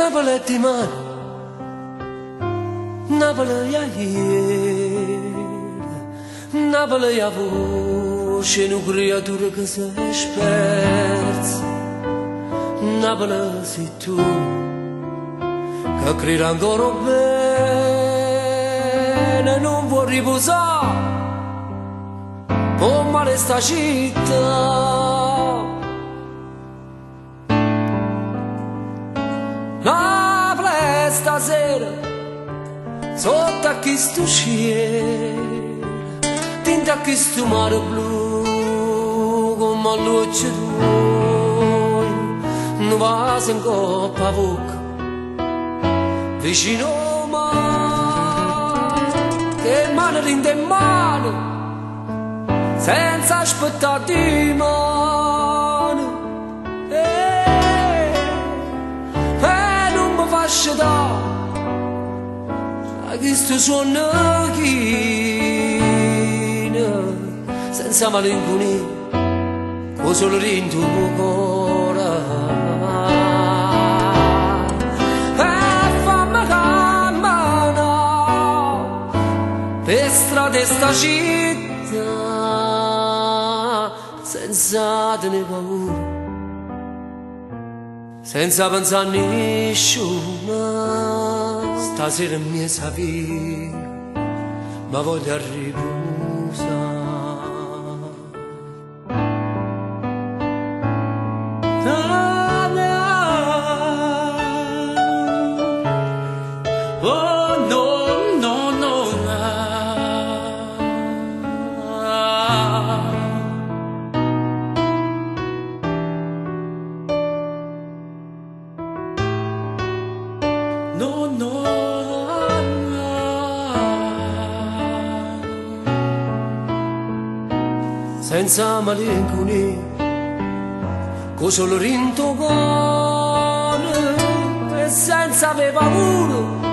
Napoli è di mare, Napoli è ieri, Napoli è voce di una creatura che si sperse. Napoli sei tu, che credi ancora bene, non vuoi riposare, oh male sta città. Napoli stasera, sotto a questo cielo, tinta a questo mare blu, come a luce tua, non va in coppa a bocca, vicino a mare, che mano rinde in mano, senza aspettare di mano. Non mi faccio dare a questo suono chino, senza malinconia, con solo rinto cuore. Fammi camminare per strade sta città, senza tenere paura, senza pensare a nessuno. Stasera mi sapere, ma voglio riposare. Oh no, no, no, no, no. Senza malinconia, con solo rinto cuore, e senza avere paura